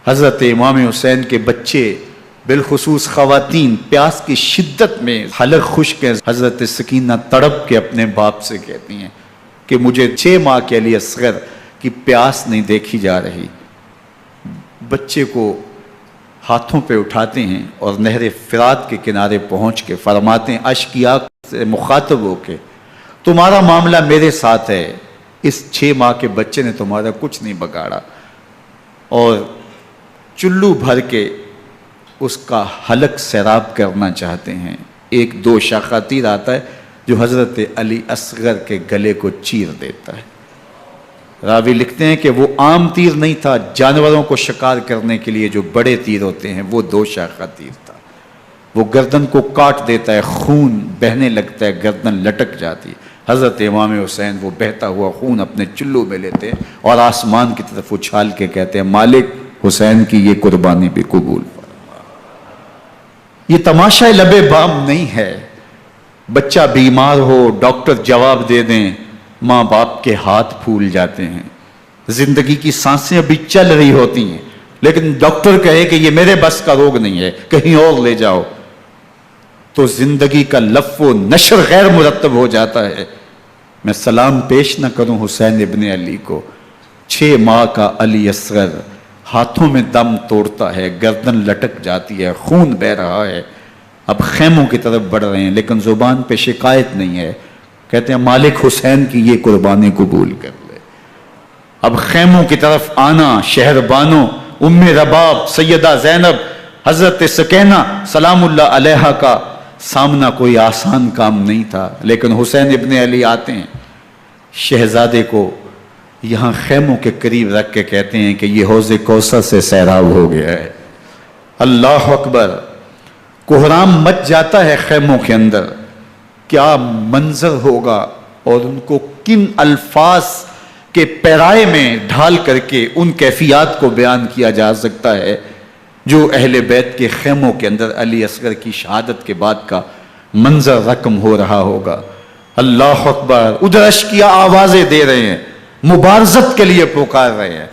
حضرت امام حسین کے بچے بالخصوص خواتین پیاس کی شدت میں حلق خشک ہیں. حضرت سکینہ تڑپ کے اپنے باپ سے کہتی ہیں کہ مجھے 6 ماہ کے علی اصغر کی پیاس نہیں دیکھی جا رہی. بچے کو ہاتھوں پہ اٹھاتے ہیں اور نہر فرات کے کنارے پہنچ کے فرماتے ہیں اشکیاق سے مخاطب ہو کے تمہارا معاملہ میرے ساتھ ہے. اس 6 ماہ کے بچے نے تمہارا کچھ نہیں بگاڑا. اور چلو بھر کے اس کا حلق سیراب کرنا چاہتے ہیں. ایک دوشا خطیر آتا ہے جو حضرت علی اصغر کے گلے کو چیر دیتا ہے. راوی لکھتے ہیں کہ وہ عام تیر نہیں تھا، جانوروں کو شکار کرنے کے لیے جو بڑے تیر ہوتے ہیں وہ دوشا خطیر تھا. وہ گردن کو کاٹ دیتا ہے، خون بہنے لگتا ہے، گردن لٹک جاتی. حضرت امام حسین وہ بہتا ہوا خون اپنے چلو میں لیتے ہیں اور آسمان کی طرف اچھال کے کہتے ہیں مالک حسین کی یہ قربانی بھی قبول فرما. یہ تماشا لبے بام نہیں ہے. بچہ بیمار ہو، ڈاکٹر جواب دے دیں، ماں باپ کے ہاتھ پھول جاتے ہیں. زندگی کی سانسیں ابھی چل رہی ہوتی ہیں لیکن ڈاکٹر کہے کہ یہ میرے بس کا روگ نہیں ہے، کہیں اور لے جاؤ، تو زندگی کا لف و نشر غیر مرتب ہو جاتا ہے. میں سلام پیش نہ کروں حسین ابن علی کو. 6 ماہ کا علی اصغر ہاتھوں میں دم توڑتا ہے، گردن لٹک جاتی ہے، خون بہ رہا ہے. اب خیموں کی طرف بڑھ رہے ہیں لیکن زبان پہ شکایت نہیں ہے. کہتے ہیں مالک حسین کی یہ قربانی قبول کر لے. اب خیموں کی طرف آنا، شہر بانو، ام رباب، سیدہ زینب، حضرت سکینہ سلام اللہ علیہا کا سامنا کوئی آسان کام نہیں تھا. لیکن حسین ابن علی آتے ہیں، شہزادے کو یہاں خیموں کے قریب رکھ کے کہتے ہیں کہ یہ حوض کوثر سے سیراب ہو گیا ہے. اللہ اکبر. کوہرام مچ جاتا ہے خیموں کے اندر. کیا منظر ہوگا اور ان کو کن الفاظ کے پیرائے میں ڈھال کر کے ان کیفیات کو بیان کیا جا سکتا ہے جو اہل بیت کے خیموں کے اندر علی اصغر کی شہادت کے بعد کا منظر رقم ہو رہا ہوگا. اللہ اکبر. ادھر اشکیا آوازیں دے رہے ہیں، مبارزت کے لیے پکار رہے ہیں.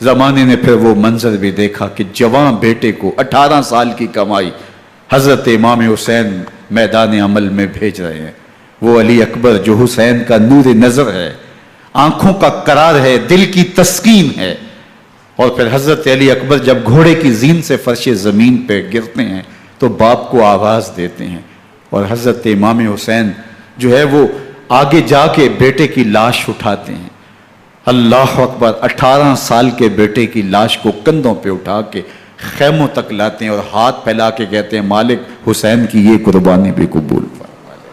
زمانے نے پھر وہ منظر بھی دیکھا کہ جوان بیٹے کو 18 سال کی کمائی حضرت امام حسین میدان عمل میں بھیج رہے ہیں. وہ علی اکبر جو حسین کا نور نظر ہے، آنکھوں کا قرار ہے، دل کی تسکین ہے. اور پھر حضرت علی اکبر جب گھوڑے کی زین سے فرش زمین پہ گرتے ہیں تو باپ کو آواز دیتے ہیں اور حضرت امام حسین جو ہے وہ آگے جا کے بیٹے کی لاش اٹھاتے ہیں. اللہ اکبر. 18 سال کے بیٹے کی لاش کو کندھوں پہ اٹھا کے خیموں تک لاتے ہیں اور ہاتھ پھیلا کے کہتے ہیں مالک حسین کی یہ قربانی بھی قبول فرما لے.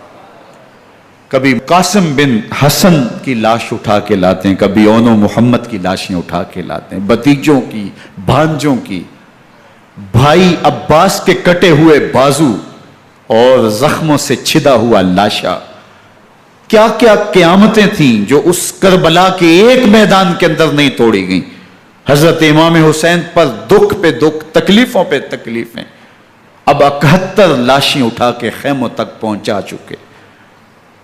کبھی قاسم بن حسن کی لاش اٹھا کے لاتے ہیں، کبھی اون و محمد کی لاشیں اٹھا کے لاتے ہیں، بھتیجوں کی، بھانجوں کی، بھائی عباس کے کٹے ہوئے بازو اور زخموں سے چھدا ہوا لاشا. کیا کیا قیامتیں تھیں جو اس کربلا کے ایک میدان کے اندر نہیں توڑی گئیں. حضرت امام حسین پر دکھ پہ دکھ، تکلیفوں پہ تکلیفیں. اب 71 لاشیں اٹھا کے خیموں تک پہنچا چکے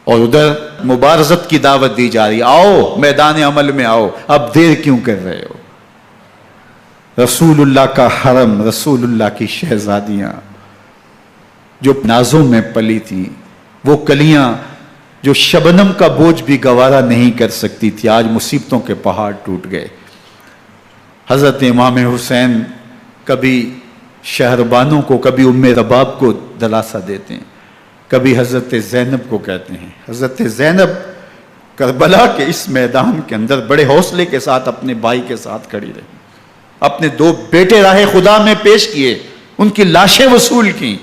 اور ادھر مبارزت کی دعوت دی جا رہی. آؤ میدان عمل میں آؤ، اب دیر کیوں کر رہے ہو. رسول اللہ کا حرم، رسول اللہ کی شہزادیاں جو نازوں میں پلی تھیں، وہ کلیاں جو شبنم کا بوجھ بھی گوارا نہیں کر سکتی تھی، آج مصیبتوں کے پہاڑ ٹوٹ گئے. حضرت امام حسین کبھی شہربانوں کو، کبھی ام رباب کو دلاسا دیتے ہیں، کبھی حضرت زینب کو کہتے ہیں. حضرت زینب کربلا کے اس میدان کے اندر بڑے حوصلے کے ساتھ اپنے بھائی کے ساتھ کھڑی رہی، اپنے 2 بیٹے راہ خدا میں پیش کیے، ان کی لاشیں وصول کی.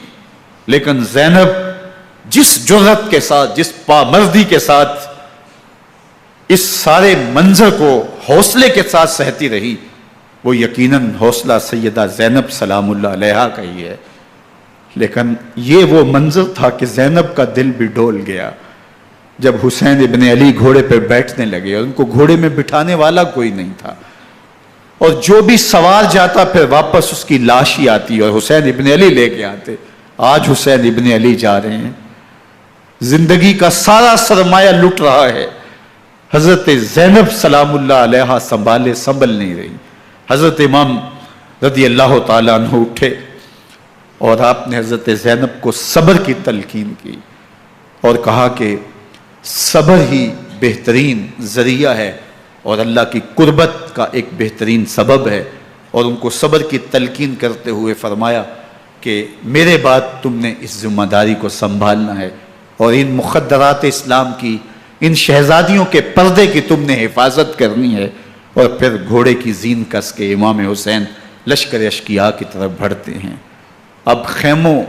لیکن زینب جس جرأت کے ساتھ، جس پامردی کے ساتھ اس سارے منظر کو حوصلے کے ساتھ سہتی رہی، وہ یقیناً حوصلہ سیدہ زینب سلام اللہ علیہا کا ہی ہے. لیکن یہ وہ منظر تھا کہ زینب کا دل بھی ڈول گیا جب حسین ابن علی گھوڑے پہ بیٹھنے لگے اور ان کو گھوڑے میں بٹھانے والا کوئی نہیں تھا، اور جو بھی سوار جاتا پھر واپس اس کی لاش ہی آتی اور حسین ابن علی لے کے آتے. آج حسین ابن علی جا رہے ہیں، زندگی کا سارا سرمایہ لٹ رہا ہے. حضرت زینب سلام اللہ علیہا سنبھال نہیں رہی. حضرت امام رضی اللہ تعالیٰ عنہ اٹھے اور آپ نے حضرت زینب کو صبر کی تلقین کی اور کہا کہ صبر ہی بہترین ذریعہ ہے اور اللہ کی قربت کا ایک بہترین سبب ہے، اور ان کو صبر کی تلقین کرتے ہوئے فرمایا کہ میرے بعد تم نے اس ذمہ داری کو سنبھالنا ہے اور ان مخدرات اسلام کی، ان شہزادیوں کے پردے کی تم نے حفاظت کرنی ہے۔ اور پھر گھوڑے کی زین کس کے امام حسین لشکر اشقیاء کی طرف بڑھتے ہیں۔ اب خیموں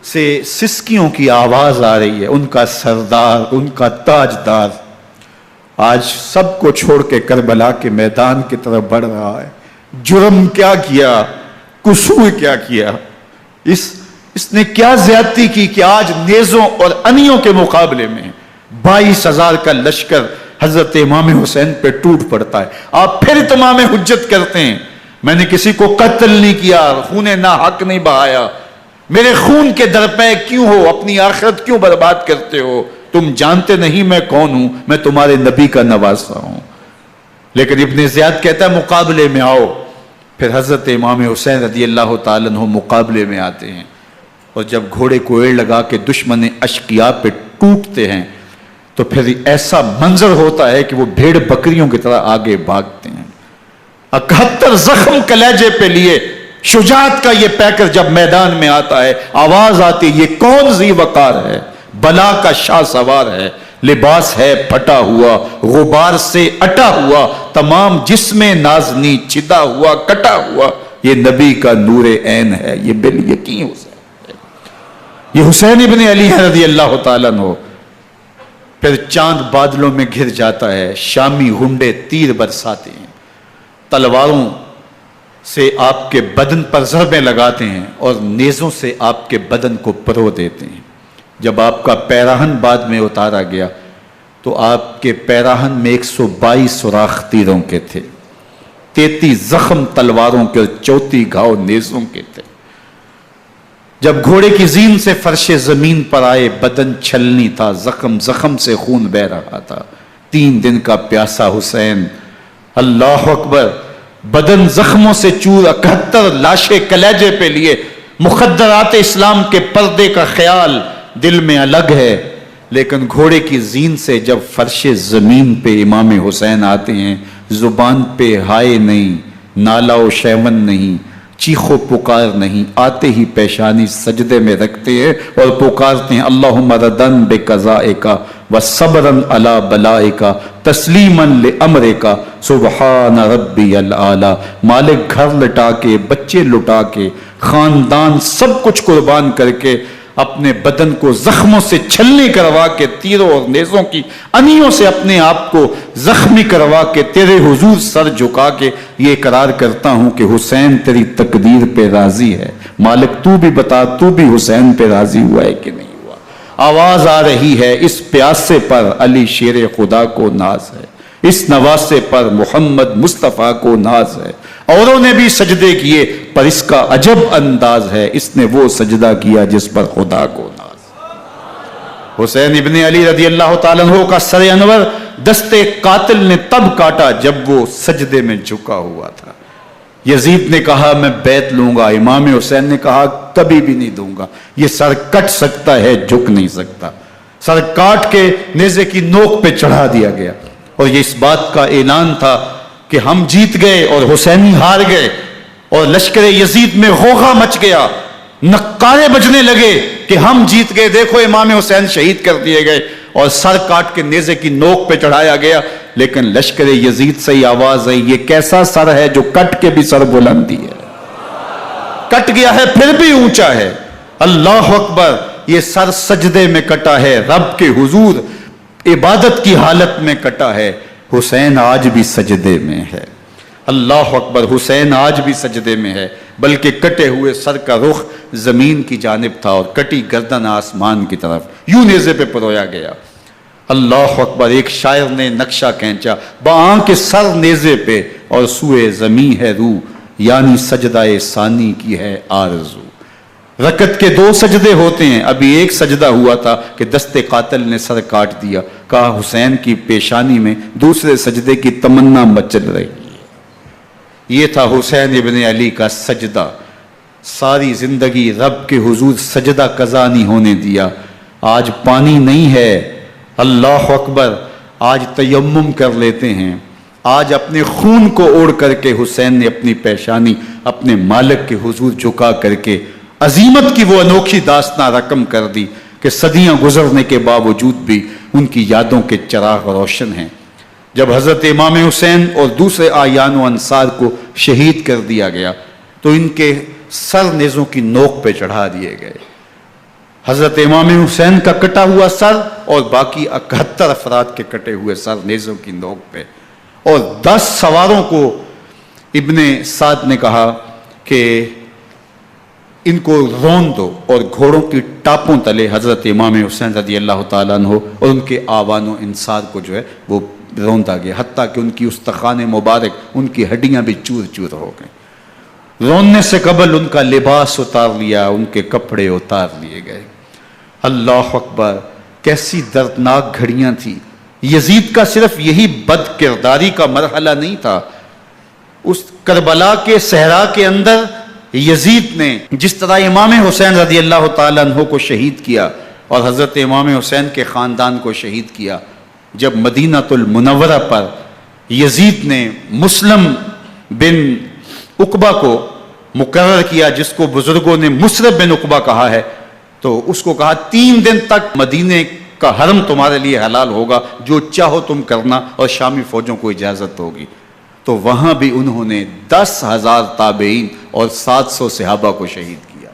سے سسکیوں کی آواز آ رہی ہے، ان کا سردار، ان کا تاجدار آج سب کو چھوڑ کے کربلا کے میدان کی طرف بڑھ رہا ہے۔ جرم کیا کیا، قصور کیا کیا، اس نے کیا زیادتی کی کہ آج نیزوں اور انیوں کے مقابلے میں 22,000 کا لشکر حضرت امام حسین پہ ٹوٹ پڑتا ہے۔ آپ پھر اتمام حجت کرتے ہیں، میں نے کسی کو قتل نہیں کیا، خون ناحق نہیں بہایا، میرے خون کے درپے کیوں ہو، اپنی آخرت کیوں برباد کرتے ہو، تم جانتے نہیں میں کون ہوں، میں تمہارے نبی کا نواسا ہوں۔ لیکن ابن زیاد کہتا ہے مقابلے میں آؤ۔ پھر حضرت امام حسین رضی اللہ تعالیٰ عنہ مقابلے میں آتے ہیں، اور جب گھوڑے کو ایڑ لگا کے دشمن اشقیاء پہ ٹوٹتے ہیں تو پھر ایسا منظر ہوتا ہے کہ وہ بھیڑ بکریوں کی طرح آگے بھاگتے ہیں۔ 71 زخم کلیجے پہ لیے شجاعت کا یہ پیکر جب میدان میں آتا ہے، آواز آتی ہے یہ کون ذی وقار ہے، بلا کا شاہ سوار ہے، لباس ہے پھٹا ہوا، غبار سے اٹا ہوا، تمام جسم نازنی چدا ہوا کٹا ہوا، یہ نبی کا نور عین ہے، یہ بالیقین حسین ہے، یہ حسین ابن علی ہے رضی اللہ تعالیٰ عنہ۔ پھر چاند بادلوں میں گھر جاتا ہے، شامی غنڈے تیر برساتے ہیں، تلواروں سے آپ کے بدن پر ضربیں لگاتے ہیں اور نیزوں سے آپ کے بدن کو پرو دیتے ہیں۔ جب آپ کا پیراہن بعد میں اتارا گیا تو آپ کے پیراہن میں 122 سوراخ تیروں کے تھے، 33 زخم تلواروں کے اور 34 گھاؤ نیزوں کے تھے۔ جب گھوڑے کی زین سے فرش زمین پر آئے، بدن چھلنی تھا، زخم زخم سے خون بہ رہا تھا، 3 دن کا پیاسا حسین، اللہ اکبر، بدن زخموں سے چور، 71 لاشیں کلیجے پہ لیے، مخدرات اسلام کے پردے کا خیال دل میں الگ ہے، لیکن گھوڑے کی زین سے جب فرش زمین پہ امام حسین آتے ہیں، زبان پہ ہائے نہیں، نالا و شیون نہیں، چیخ و پکار نہیں، آتے ہی پیشانی سجدے میں رکھتے ہیں اور پکارتے ہیں اللہم ردن بقضائکا وصبرن علی بلائکا تسلیمن لامرکا سبحان ربی العالی۔ مالک گھر لٹا کے، بچے لٹا کے، خاندان سب کچھ قربان کر کے، اپنے بدن کو زخموں سے چھلنی کروا کے، تیروں اور نیزوں کی انیوں سے اپنے آپ کو زخمی کروا کے، تیرے حضور سر جھکا کے یہ اقرار کرتا ہوں کہ حسین تیری تقدیر پہ راضی ہے، مالک تو بھی بتا، تو بھی حسین پہ راضی ہوا ہے کہ نہیں ہوا۔ آواز آ رہی ہے اس پیاسے پر علی شیر خدا کو ناز ہے، اس نواسے پر محمد مصطفیٰ کو ناز ہے، اوروں نے بھی سجدے کیے پر اس کا عجب انداز ہے، اس نے وہ سجدہ کیا جس پر خدا کو ناز۔ حسین ابن علی رضی اللہ تعالیٰ عنہ کا سر انور دستے قاتل نے تب کاٹا جب وہ سجدے میں جھکا ہوا تھا۔ یزید نے کہا میں بیعت لوں گا، امام حسین نے کہا کبھی بھی نہیں دوں گا، یہ سر کٹ سکتا ہے جھک نہیں سکتا۔ سر کاٹ کے نیزے کی نوک پہ چڑھا دیا گیا، اور یہ اس بات کا اعلان تھا کہ ہم جیت گئے اور حسینی ہار گئے، اور لشکر یزید میں غوغا مچ گیا، نقارے بجنے لگے کہ ہم جیت گئے، دیکھو امام حسین شہید کر دیے گئے، اور سر کاٹ کے نیزے کی نوک پہ چڑھایا گیا۔ لیکن لشکر یزید سے ہی آواز آئی یہ کیسا سر ہے جو کٹ کے بھی سر بلندی ہے، کٹ گیا ہے پھر بھی اونچا ہے، اللہ اکبر، یہ سر سجدے میں کٹا ہے، رب کے حضور عبادت کی حالت میں کٹا ہے۔ حسین آج بھی سجدے میں ہے، اللہ اکبر، حسین آج بھی سجدے میں ہے، بلکہ کٹے ہوئے سر کا رخ زمین کی جانب تھا اور کٹی گردن آسمان کی طرف، یوں نیزے پہ پرویا گیا۔ اللہ اکبر، ایک شاعر نے نقشہ کھینچا، بآنکھ سر نیزے پہ اور سوئے زمین ہے روح، یعنی سجدہ ثانی کی ہے آرزو۔ رکعت کے 2 سجدے ہوتے ہیں، ابھی ایک سجدہ ہوا تھا کہ دست قاتل نے سر کاٹ دیا، کہا حسین کی پیشانی میں دوسرے سجدے کی تمنا مچل رہی ہے۔ یہ تھا حسین ابن علی کا سجدہ. ساری زندگی رب کے حضور سجدہ قضا نہیں ہونے دیا. آج پانی نہیں ہے، اللہ اکبر، آج تیمم کر لیتے ہیں. آج اپنے خون کو اوڑھ کر کے حسین نے اپنی پیشانی اپنے مالک کے حضور جھکا کر کے عظیمت کی وہ انوکھی داستان رقم کر دی کہ صدیاں گزرنے کے باوجود بھی ان کی یادوں کے چراغ روشن ہیں. جب حضرت امام حسین اور دوسرے آیان و انصار کو شہید کر دیا گیا تو ان کے سر نیزوں کی نوک پہ چڑھا دیے گئے. حضرت امام حسین کا کٹا ہوا سر اور باقی 71 افراد کے کٹے ہوئے سر نیزوں کی نوک پہ. اور 10 سواروں کو ابن سعد نے کہا کہ ان کو رون دو، اور گھوڑوں کی ٹاپوں تلے حضرت امام حسین رضی اللہ تعالیٰ عنہ اور ان کے آوان و انصار کو جو ہے وہ روندا گیا، حتیٰ کہ ان کی استخوان مبارک، ان کی ہڈیاں بھی چور چور ہو گئیں. روننے سے قبل ان کا لباس اتار لیا، ان کے کپڑے اتار لیے گئے. اللہ اکبر، کیسی دردناک گھڑیاں تھیں. یزید کا صرف یہی بد کرداری کا مرحلہ نہیں تھا. اس کربلا کے صحرا کے اندر یزید نے جس طرح امام حسین رضی اللہ تعالیٰ عنہ کو شہید کیا اور حضرت امام حسین کے خاندان کو شہید کیا، جب مدینہ المنورہ پر یزید نے مسلم بن عقبہ کو مقرر کیا، جس کو بزرگوں نے مصرب بن عقبہ کہا ہے، تو اس کو کہا 3 دن تک مدینے کا حرم تمہارے لیے حلال ہوگا، جو چاہو تم کرنا، اور شامی فوجوں کو اجازت ہوگی. تو وہاں بھی انہوں نے 10,000 تابعین اور 700 صحابہ کو شہید کیا.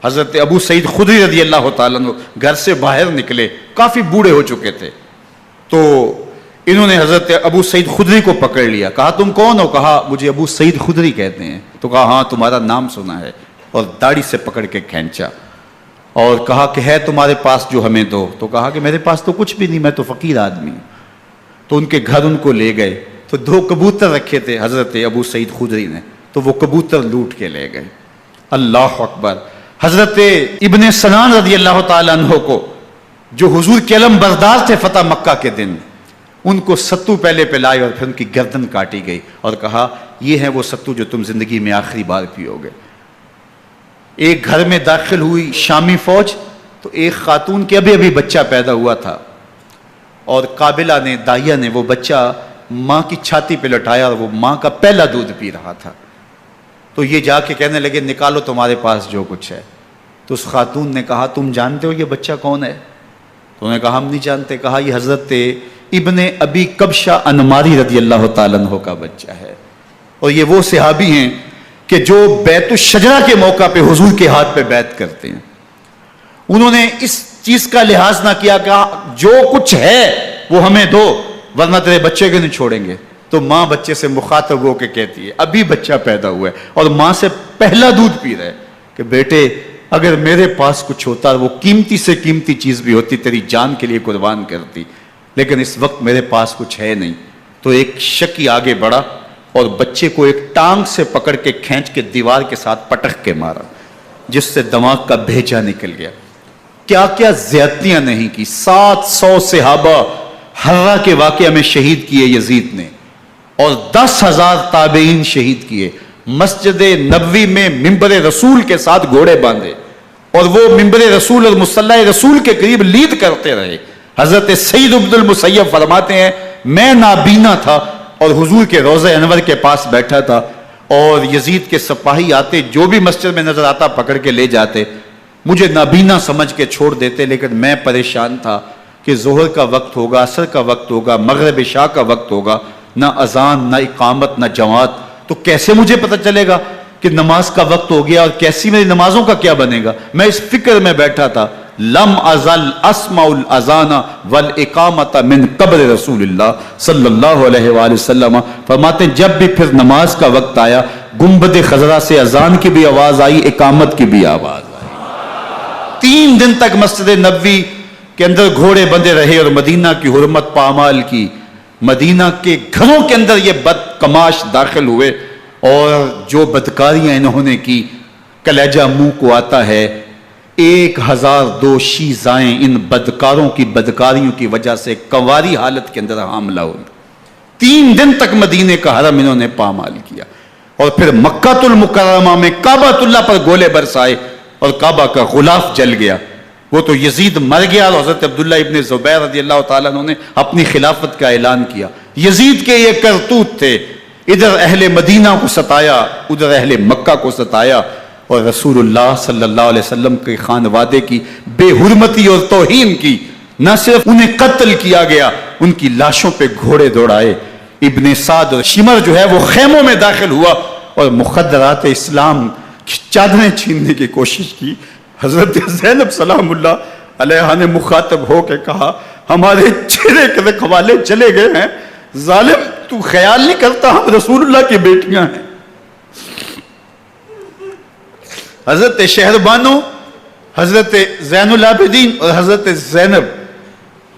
حضرت ابو سعید خدری رضی اللہ تعالیٰ عنہ گھر سے باہر نکلے، کافی بوڑھے ہو چکے تھے، تو انہوں نے حضرت ابو سعید خدری کو پکڑ لیا. کہا تم کون ہو؟ کہا مجھے ابو سعید خدری کہتے ہیں. تو کہا ہاں تمہارا نام سنا ہے، اور داڑھی سے پکڑ کے کھینچا اور کہا کہ ہے تمہارے پاس جو ہمیں دو. تو کہا کہ میرے پاس تو کچھ بھی نہیں، میں تو فقیر آدمی ہوں. تو ان کے گھر ان کو لے گئے، تو 2 کبوتر رکھے تھے حضرت ابو سعید خدری نے، تو وہ کبوتر لوٹ کے لے گئے. اللہ اکبر. حضرت ابن سنان رضی اللہ تعالیٰ عنہ کو، جو حضور کے علم بردار تھے فتح مکہ کے دن، ان کو ستو پہلے پلائے اور پھر ان کی گردن کاٹی گئی اور کہا یہ ہے وہ ستو جو تم زندگی میں آخری بار پیو گے. ایک گھر میں داخل ہوئی شامی فوج، تو ایک خاتون کے ابھی بچہ پیدا ہوا تھا، اور قابلہ نے، دائیا نے وہ بچہ ماں کی چھاتی پہ لٹایا، اور وہ ماں کا پہلا دودھ پی رہا تھا. تو یہ جا کے کہنے لگے نکالو تمہارے پاس جو کچھ ہے. تو اس خاتون نے کہا تم جانتے ہو یہ بچہ کون ہے؟ تو انہوں نے کہا ہم نہیں جانتے. کہا یہ حضرت ابن ابی کبشہ انماری رضی اللہ تعالیٰ عنہ کا بچہ ہے، اور یہ وہ صحابی ہیں کہ جو بیت الشجرہ کے موقع پہ حضور کے ہاتھ پہ بیعت کرتے ہیں. انہوں نے اس چیز کا لحاظ نہ کیا کہ جو کچھ ہے وہ ہمیں دو ورنہ تیرے بچے کو نہیں چھوڑیں گے. تو ماں بچے سے مخاطب ہو کے کہتی ہے، ابھی بچہ پیدا ہوا ہے اور ماں سے پہلا دودھ پی رہا ہے، کہ بیٹے اگر میرے پاس کچھ ہوتا، وہ قیمتی سے قیمتی چیز بھی ہوتی، تیری جان کے لیے قربان کرتی، لیکن اس وقت میرے پاس کچھ ہے نہیں. تو ایک شکی آگے بڑھا اور بچے کو ایک ٹانگ سے پکڑ کے کھینچ کے دیوار کے ساتھ پٹک کے مارا، جس سے دماغ کا بھیجا نکل گیا. کیا کیا زیادتیاں نہیں کی. 700 صحابہ حرہ کے واقعہ میں شہید کیے یزید نے، اور 10,000 تابعین شہید کیے. مسجد نبوی میں ممبر رسول کے ساتھ گھوڑے باندھے، اور وہ ممبر رسول اور مصلی رسول کے قریب لید کرتے رہے. حضرت سید عبد المسیب فرماتے ہیں میں نابینا تھا اور حضور کے روضہ انور کے پاس بیٹھا تھا، اور یزید کے سپاہی آتے، جو بھی مسجد میں نظر آتا پکڑ کے لے جاتے. مجھے نابینا سمجھ کے چھوڑ دیتے، لیکن میں پریشان تھا کہ ظہر کا وقت ہوگا، عصر کا وقت ہوگا، مغرب عشاء کا وقت ہوگا، نہ اذان نہ اقامت نہ جماعت، تو کیسے مجھے پتہ چلے گا کہ نماز کا وقت ہو گیا، اور کیسی میری نمازوں کا کیا بنے گا. میں اس فکر میں بیٹھا تھا. لم ازل اسمع الاذان والاقامت من قبر رسول اللہ صلی اللہ علیہ وآلہ وسلم. فرماتے ہیں جب بھی پھر نماز کا وقت آیا، گنبد خضرا سے اذان کی بھی آواز آئی، اقامت کی بھی آواز آئی. 3 دن تک مسجد نبوی کے اندر گھوڑے بندے رہے اور مدینہ کی حرمت پامال کی. مدینہ کے گھروں کے اندر یہ بد کماش داخل ہوئے، اور جو بدکاریاں انہوں نے کی کلیجہ منہ کو آتا ہے. 1002 شیزائیں ان بدکاروں کی بدکاریوں کی وجہ سے کنواری حالت کے اندر حاملہ ہوئی. 3 دن تک مدینے کا حرم انہوں نے پامال کیا. اور پھر مکہ المکرمہ میں کعبۃ پر گولے برسائے اور کعبہ کا غلاف جل گیا. وہ تو یزید مر گیا اور حضرت عبداللہ ابن زبیر رضی اللہ تعالیٰ عنہ نے اپنی خلافت کا اعلان کیا. یزید کے یہ کرتوت تھے، ادھر اہل مدینہ کو ستایا، ادھر اہل مکہ کو ستایا، اور رسول اللہ صلی اللہ علیہ وسلم کے خانوادے کی بے حرمتی اور توہین کی. نہ صرف انہیں قتل کیا گیا، ان کی لاشوں پہ گھوڑے دوڑائے. ابن سعد اور شمر جو ہے وہ خیموں میں داخل ہوا اور مخدرات اسلام کی چادریں چھیننے کی کوشش کی. حضرت زینب سلام اللہ علیہ نے مخاطب ہو کے کہا ہمارے چہرے کے رکھوالے چلے گئے ہیں، ظالم تو خیال نہیں کرتا ہم رسول اللہ کی بیٹیاں ہیں. حضرت شہربانو، حضرت زین العابدین اور حضرت زینب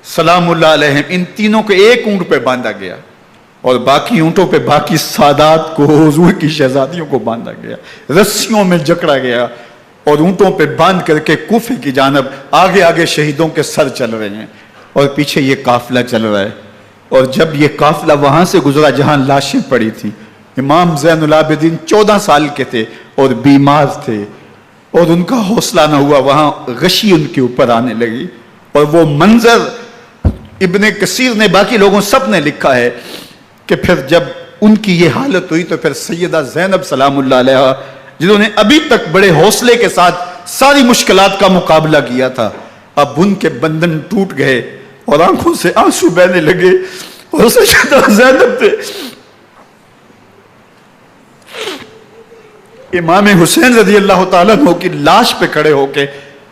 سلام اللہ علیہ، ان تینوں کو ایک اونٹ پہ باندھا گیا اور باقی اونٹوں پہ باقی سادات کو، حضور کی شہزادیوں کو باندھا گیا، رسیوں میں جکڑا گیا اور اونٹوں پہ باندھ کر کے کوفے کی جانب آگے آگے شہیدوں کے سر چل رہے ہیں اور پیچھے یہ قافلہ چل رہا ہے. اور جب یہ قافلہ وہاں سے گزرا جہاں لاشیں پڑی تھیں، امام زین العابدین 14 سال کے تھے اور بیمار تھے اور ان کا حوصلہ نہ ہوا، وہاں غشی ان کے اوپر آنے لگی. اور وہ منظر ابن کثیر نے، باقی لوگوں سب نے لکھا ہے کہ پھر جب ان کی یہ حالت ہوئی تو پھر سیدہ زینب سلام اللہ علیہ، جنہوں نے ابھی تک بڑے حوصلے کے ساتھ ساری مشکلات کا مقابلہ کیا تھا، اب ان کے بندھن ٹوٹ گئے اور آنکھوں سے آنسو بہنے لگے. اور سیدہ زینب تھے امام حسین رضی اللہ تعالیٰ عنہ کی لاش پہ کھڑے ہو کے،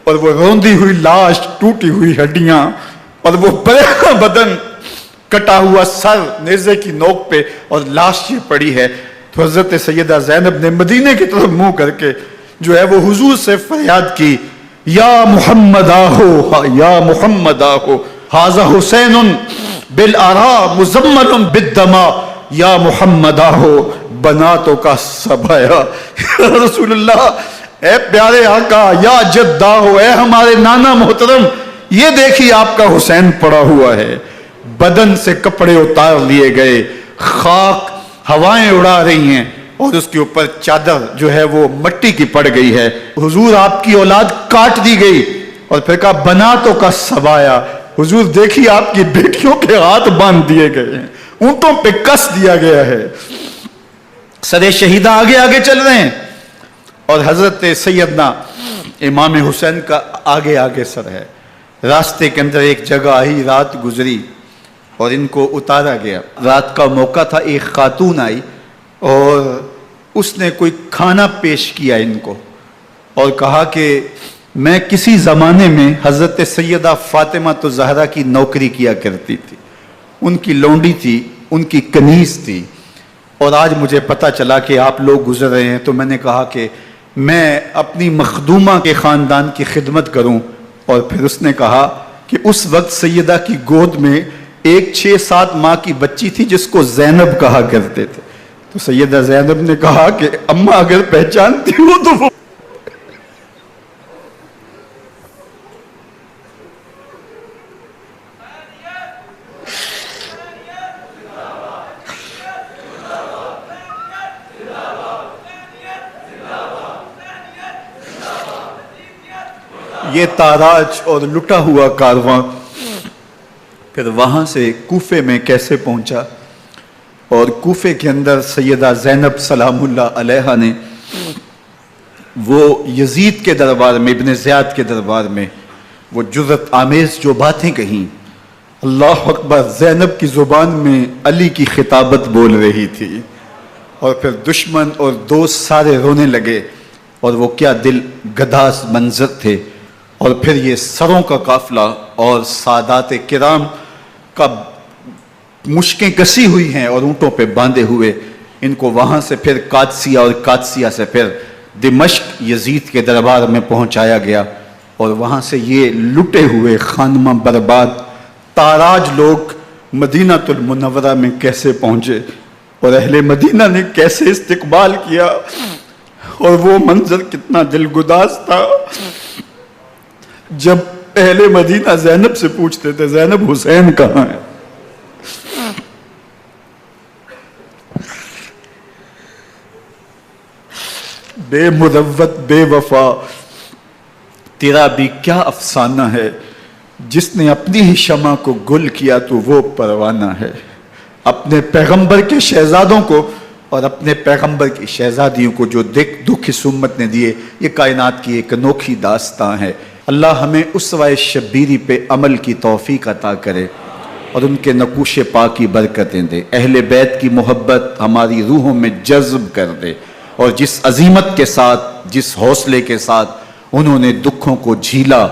اور وہ روندی ہوئی لاش، ٹوٹی ہوئی ہڈیاں اور وہ بڑا بدن، کٹا ہوا سر نیزے کی نوک پہ اور لاش یہ پڑی ہے. تو حضرت سیدہ زینب نے مدینے کی طرف منہ کر کے جو ہے وہ حضور سے فریاد کی، یا محمد آہو، یا محمد آہو، ھذا حسین بالآراء مزمل بالدماء، یا محمد آہو بناتوں کا سبایا. رسول اللہ، اے پیارے آقا، یا جد آہو، اے ہمارے نانا محترم، یہ دیکھیے آپ کا حسین پڑا ہوا ہے. بدن سے کپڑے اتار لیے گئے، خاک ہوائیں اڑا رہی ہیں اور اس کے اوپر چادر جو ہے وہ مٹی کی پڑ گئی ہے. حضور آپ کی اولاد کاٹ دی گئی اور پھر کہا بناتوں کا سبایا. حضور دیکھیے آپ کی بیٹیوں کے ہاتھ باندھ دیے گئے ہیں، اونٹوں پہ کس دیا گیا ہے، سر شہیدہ آگے آگے چل رہے ہیں اور حضرت سیدنا امام حسین کا آگے آگے سر ہے. راستے کے اندر ایک جگہ آئی، رات گزری اور ان کو اتارا گیا. رات کا موقع تھا، ایک خاتون آئی اور اس نے کوئی کھانا پیش کیا ان کو اور کہا کہ میں کسی زمانے میں حضرت سیدہ فاطمہ الزہرا کی نوکری کیا کرتی تھی، ان کی لونڈی تھی، ان کی کنیز تھی، اور آج مجھے پتہ چلا کہ آپ لوگ گزر رہے ہیں تو میں نے کہا کہ میں اپنی مخدومہ کے خاندان کی خدمت کروں. اور پھر اس نے کہا کہ اس وقت سیدہ کی گود میں ایک 6-7 ماہ کی بچی تھی جس کو زینب کہا کرتے تھے. تو سیدہ زینب نے کہا کہ اماں اگر پہچانتی ہو تو وہ یہ تاراج اور لٹا ہوا کارواں پھر وہاں سے کوفے میں کیسے پہنچا. اور کوفے کے اندر سیدہ زینب سلام اللہ علیہ نے وہ یزید کے دربار میں، ابن زیاد کے دربار میں وہ جرأت آمیز جو باتیں کہیں، اللہ اکبر، زینب کی زبان میں علی کی خطابت بول رہی تھی اور پھر دشمن اور دوست سارے رونے لگے. اور وہ کیا دل گداز منظر تھے. اور پھر یہ سروں کا قافلہ اور سادات کرام کا مشکیں کسی ہوئی ہیں اور اونٹوں پہ باندھے ہوئے، ان کو وہاں سے پھر قادسیہ اور قادسیہ سے پھر دمشق یزید کے دربار میں پہنچایا گیا. اور وہاں سے یہ لٹے ہوئے خانمہ برباد تاراج لوگ مدینہ المنورہ میں کیسے پہنچے اور اہل مدینہ نے کیسے استقبال کیا. اور وہ منظر کتنا دلگداز تھا جب اہل مدینہ زینب سے پوچھتے تھے زینب حسین کہاں ہے. بے مروت بے وفا، تیرا بھی کیا افسانہ ہے، جس نے اپنی ہی شمع کو گل کیا تو وہ پروانہ ہے۔ اپنے پیغمبر کے شہزادوں کو اور اپنے پیغمبر کی شہزادیوں کو جو دکھ اس امت نے دیے، یہ کائنات کی ایک انوکھی داستان ہے۔ اللہ ہمیں اسوہ شبیری پہ عمل کی توفیق عطا کرے اور ان کے نقوش پاک کی برکتیں دے، اہل بیت کی محبت ہماری روحوں میں جذب کر دے، اور جس عظیمت کے ساتھ، جس حوصلے کے ساتھ انہوں نے دکھوں کو جھیلا،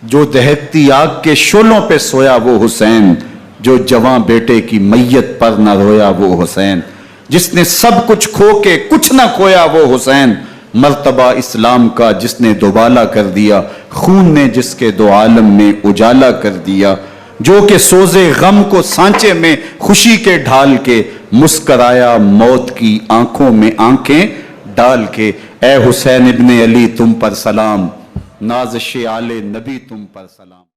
جو دہکتی آگ کے شعلوں پہ سویا وہ حسین، جو جواں بیٹے کی میت پر نہ رویا وہ حسین، جس نے سب کچھ کھو کے کچھ نہ کھویا وہ حسین، مرتبہ اسلام کا جس نے دوبالا کر دیا، خون نے جس کے دو عالم میں اجالا کر دیا، جو کہ سوزے غم کو سانچے میں خوشی کے ڈھال کے مسکرایا موت کی آنکھوں میں آنکھیں ڈال کے۔ اے حسین ابن علی تم پر سلام، نازش آل نبی تم پر سلام۔